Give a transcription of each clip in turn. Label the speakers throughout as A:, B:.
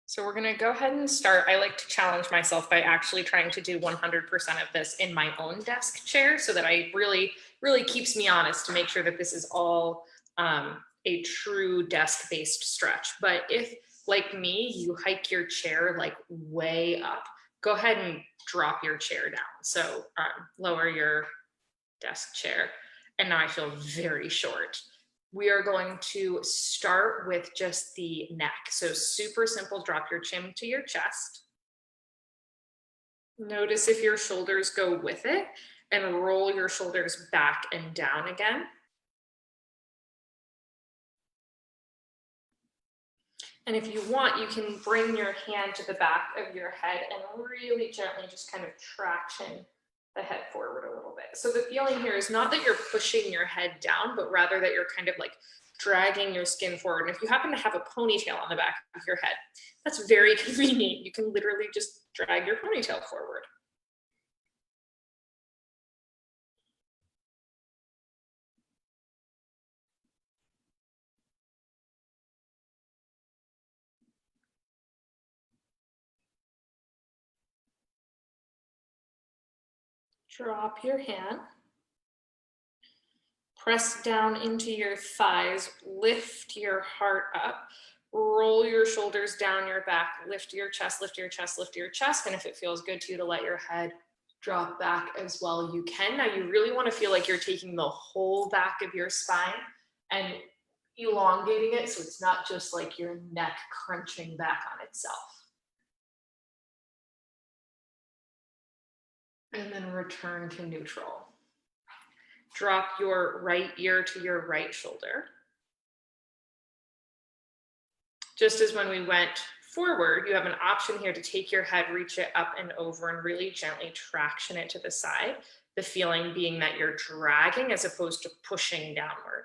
A: So we're gonna go ahead and start. I like to challenge myself by actually trying to do 100% of this in my own desk chair so that I really keeps me honest to make sure that this is all a true desk-based stretch. But if, like me, you hike your chair like way up, go ahead and drop your chair down. So lower your desk chair. And now I feel very short. We are going to start with just the neck. So super simple, drop your chin to your chest. Notice if your shoulders go with it and roll your shoulders back and down again. And if you want, you can bring your hand to the back of your head and really gently just kind of traction the head forward a little bit. So the feeling here is not that you're pushing your head down, but rather that you're kind of like dragging your skin forward. And if you happen to have a ponytail on the back of your head, that's very convenient. You can literally just drag your ponytail forward. Drop your hand. Press down into your thighs, lift your heart up, roll your shoulders down your back, lift your chest, lift your chest, lift your chest. And if it feels good to you to let your head drop back as well, you can. Now you really want to feel like you're taking the whole back of your spine and elongating it so it's not just like your neck crunching back on itself. And then return to neutral. Drop your right ear to your right shoulder. Just as when we went forward, you have an option here to take your head, reach it up and over and really gently traction it to the side. The feeling being that you're dragging as opposed to pushing downward.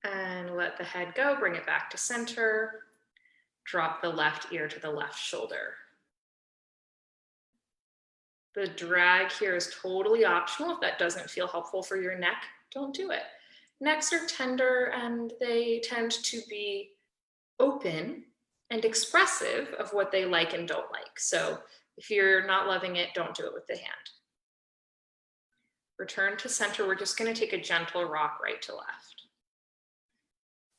A: And let the head go, bring it back to center. Drop the left ear to the left shoulder. The drag here is totally optional. If that doesn't feel helpful for your neck, don't do it. Necks are tender and they tend to be open and expressive of what they like and don't like. So if you're not loving it, don't do it with the hand. Return to center. We're just going to take a gentle rock right to left.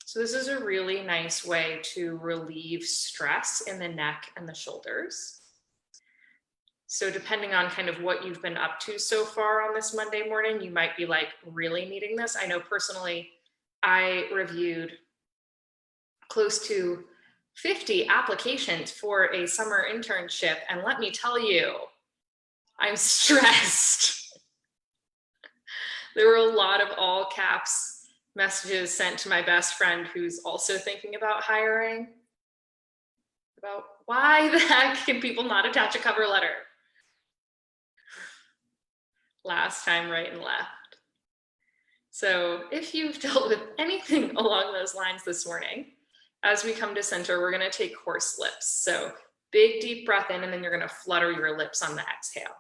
A: So this is a really nice way to relieve stress in the neck and the shoulders. So depending on kind of what you've been up to so far on this Monday morning, you might be like really needing this. I know personally, I reviewed close to 50 applications for a summer internship. And let me tell you, I'm stressed. There were a lot of all caps messages sent to my best friend who's also thinking about hiring about why the heck can people not attach a cover letter? Last time, right and left. So if you've dealt with anything along those lines this morning, as we come to center, we're going to take horse lips. So big, deep breath in, and then you're going to flutter your lips on the exhale.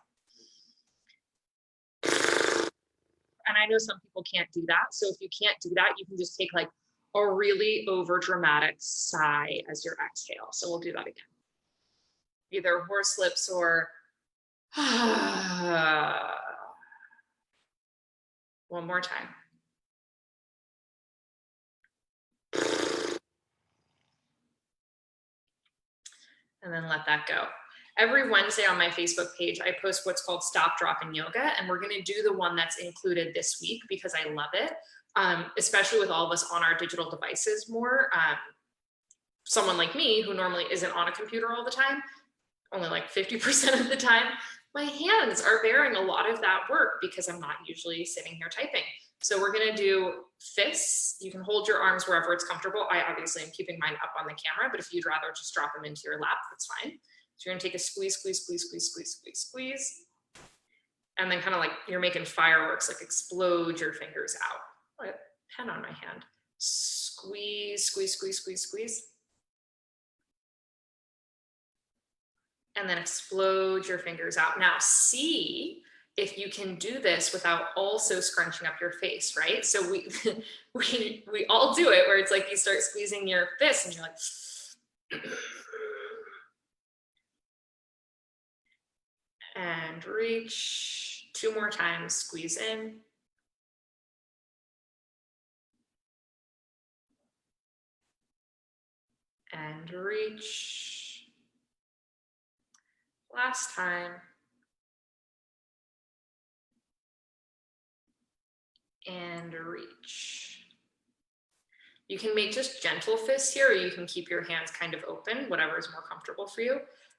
A: And I know some people can't do that. So if you can't do that, you can just take like a really over dramatic sigh as your exhale. So we'll do that again. Either horse lips or one more time. And then let that go. Every Wednesday on my Facebook page, I post what's called Stop, Drop, and Yoga. And we're going to do the one that's included this week because I love it, especially with all of us on our digital devices more. Someone like me who normally isn't on a computer all the time, only like 50% of the time, my hands are bearing a lot of that work because I'm not usually sitting here typing. So we're going to do fists. You can hold your arms wherever it's comfortable. I obviously am keeping mine up on the camera, but if you'd rather just drop them into your lap, that's fine. So you're going to take a squeeze, squeeze, squeeze, squeeze, squeeze, squeeze, squeeze. And then kind of like you're making fireworks, like explode your fingers out. I have a pen on my hand. Squeeze, squeeze, squeeze, squeeze, squeeze. and then explode your fingers out. Now see if you can do this without also scrunching up your face, right? So we we all do it where it's like you start squeezing your fist and you're like, and reach. 2 more times, squeeze in. And reach. Last time. And reach. You can make just gentle fists here, or you can keep your hands kind of open, whatever is more comfortable for you.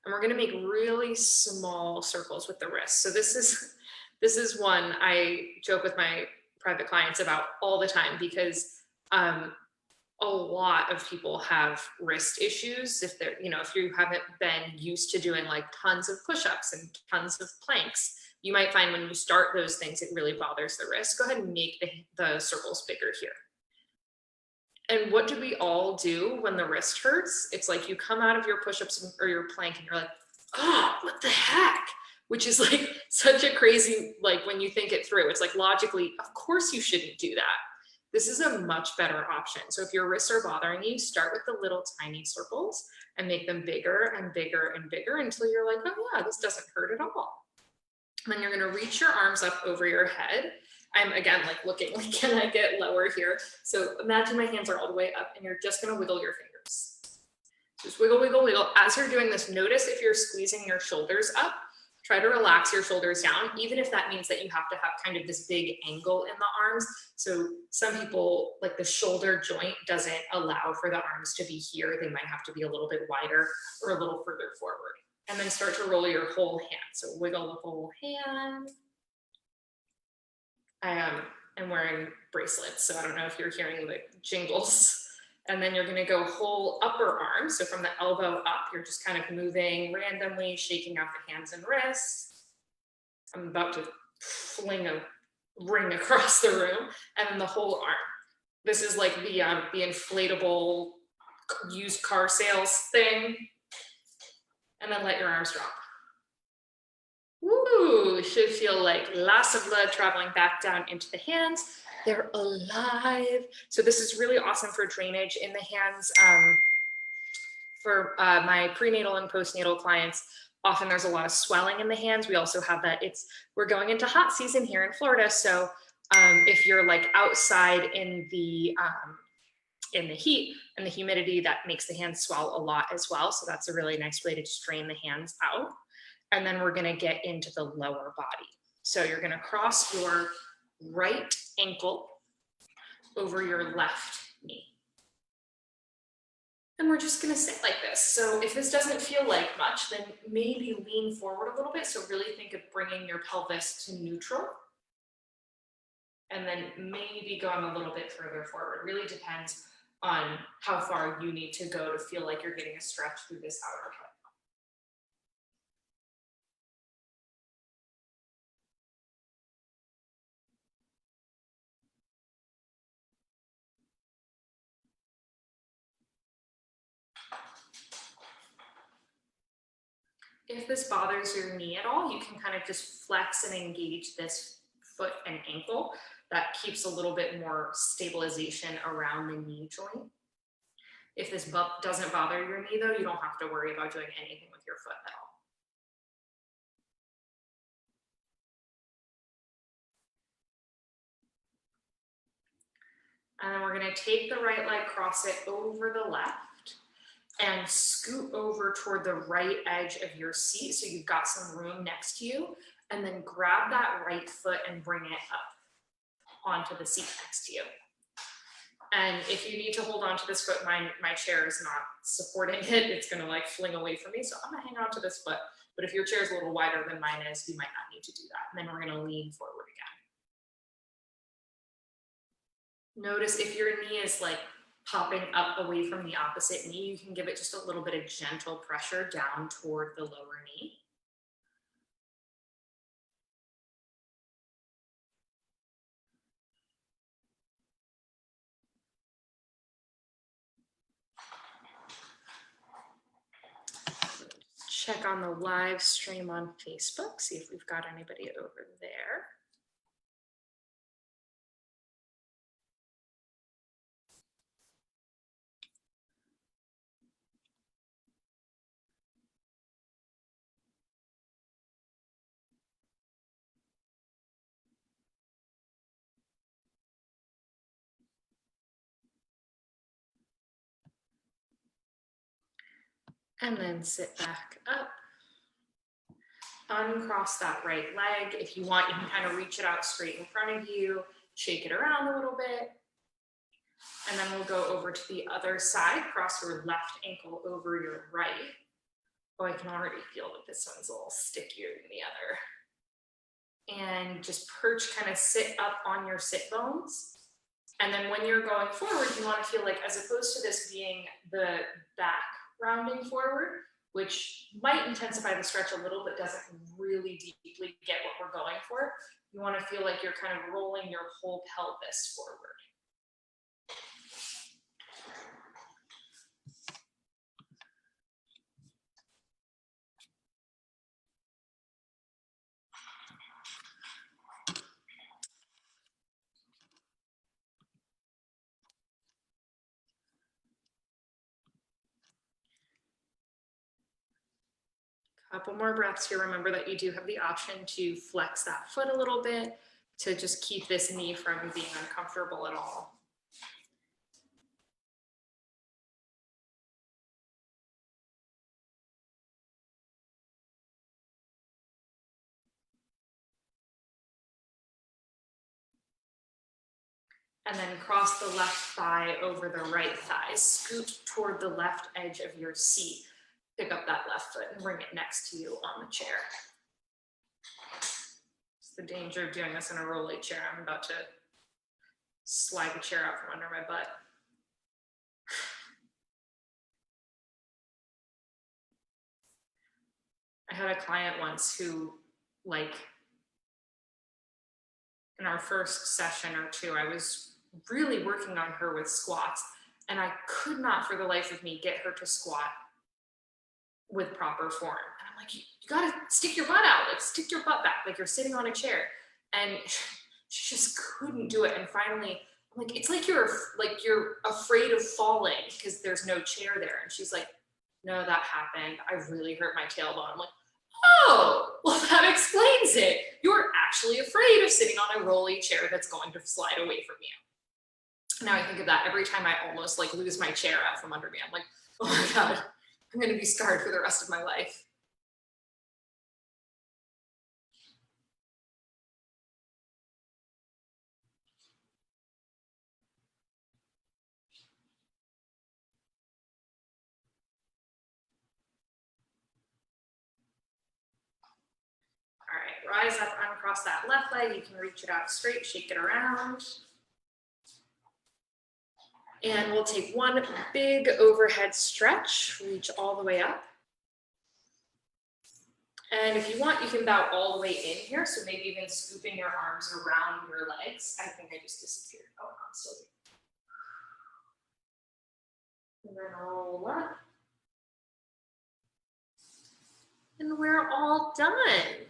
A: And we're gonna make really small circles with the wrist. So this is one I joke with my private clients about all the time, because a lot of people have wrist issues if they're, if you haven't been used to doing like tons of push-ups and tons of planks. You might find when you start those things, it really bothers the wrist. Go ahead and make the circles bigger here. And what do we all do when the wrist hurts? It's like you come out of your push-ups or your plank and you're like, oh, what the heck? Which is like such a crazy, like when you think it through, it's like logically, of course you shouldn't do that. This is a much better option. So if your wrists are bothering you, start with the little tiny circles and make them bigger and bigger and bigger until you're like, oh yeah, this doesn't hurt at all. And then you're gonna reach your arms up over your head. I'm again like looking, like, can I get lower here? So imagine my hands are all the way up and you're just gonna wiggle your fingers. Just wiggle, wiggle, wiggle. As you're doing this, notice if you're squeezing your shoulders up, try to relax your shoulders down, even if that means that you have to have kind of this big angle in the arms. So some people, like the shoulder joint doesn't allow for the arms to be here. They might have to be a little bit wider or a little further forward. And then start to roll your whole hand. So wiggle the whole hand. I'm wearing bracelets, so I don't know if you're hearing the jingles. And then you're gonna go whole upper arm. So from the elbow up, you're just kind of moving randomly, shaking out the hands and wrists. I'm about to fling a ring across the room, and then the whole arm. This is like the inflatable used car sales thing. And then let your arms drop. Woo, should feel like lots of blood traveling back down into the hands. They're alive. So this is really awesome for drainage in the hands. For my prenatal and postnatal clients, often there's a lot of swelling in the hands. We also have that, we're going into hot season here in Florida. So if you're like outside in the heat and the humidity, that makes the hands swell a lot as well. So that's a really nice way to strain the hands out. And then we're gonna get into the lower body. So you're gonna cross your right ankle over your left knee. And we're just gonna sit like this. So if this doesn't feel like much, then maybe lean forward a little bit. So really think of bringing your pelvis to neutral. And then maybe going a little bit further forward. Really depends on how far you need to go to feel like you're getting a stretch through this outer hip. If this bothers your knee at all, you can kind of just flex and engage this foot and ankle. That keeps a little bit more stabilization around the knee joint. If this doesn't bother your knee though, you don't have to worry about doing anything with your foot at all. And then we're gonna take the right leg, cross it over the left, and scoot over toward the right edge of your seat so you've got some room next to you, and then grab that right foot and bring it up onto the seat next to you. And if you need to hold on to this foot, my chair is not supporting it. It's gonna like fling away from me. So I'm gonna hang on to this foot. But if your chair is a little wider than mine is, you might not need to do that. And then we're gonna lean forward again. Notice if your knee is like popping up away from the opposite knee, you can give it just a little bit of gentle pressure down toward the lower knee. check on the live stream on Facebook, see if we've got anybody over there. And then sit back up. Uncross that right leg. If you want, you can kind of reach it out straight in front of you, shake it around a little bit. And then we'll go over to the other side, cross your left ankle over your right. Oh, I can already feel that this one's a little stickier than the other. And just perch, kind of sit up on your sit bones. And then when you're going forward, you want to feel like, as opposed to this being the back rounding forward, which might intensify the stretch a little, but doesn't really deeply get what we're going for, you want to feel like you're kind of rolling your whole pelvis forward. Couple more breaths here. Remember that you do have the option to flex that foot a little bit to just keep this knee from being uncomfortable at all. And then cross the left thigh over the right thigh. Scoot toward the left edge of your seat. Pick up that left foot and bring it next to you on the chair. It's the danger of doing this in a rolly chair. I'm about to slide the chair out from under my butt. I had a client once who, like, in our first session or two, I was really working on her with squats, and I could not for the life of me get her to squat with proper form. And I'm like, you gotta stick your butt out, like stick your butt back, like you're sitting on a chair. And she just couldn't do it. And finally, I'm like, it's like you're afraid of falling because there's no chair there. And she's like, no, that happened. I really hurt my tailbone. I'm like, oh, well, that explains it. You're actually afraid of sitting on a rolly chair that's going to slide away from you. Now I think of that every time I almost like lose my chair out from under me. I'm like, oh my God, I'm going to be scarred for the rest of my life. All right, rise up, uncross that left leg. You can reach it out straight, shake it around. And we'll take one big overhead stretch, reach all the way up. And if you want, you can bow all the way in here. So maybe even scooping your arms around your legs. I think I just disappeared. Oh, no, I'm still here. And then roll up. And we're all done.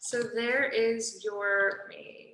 A: So there is your, let me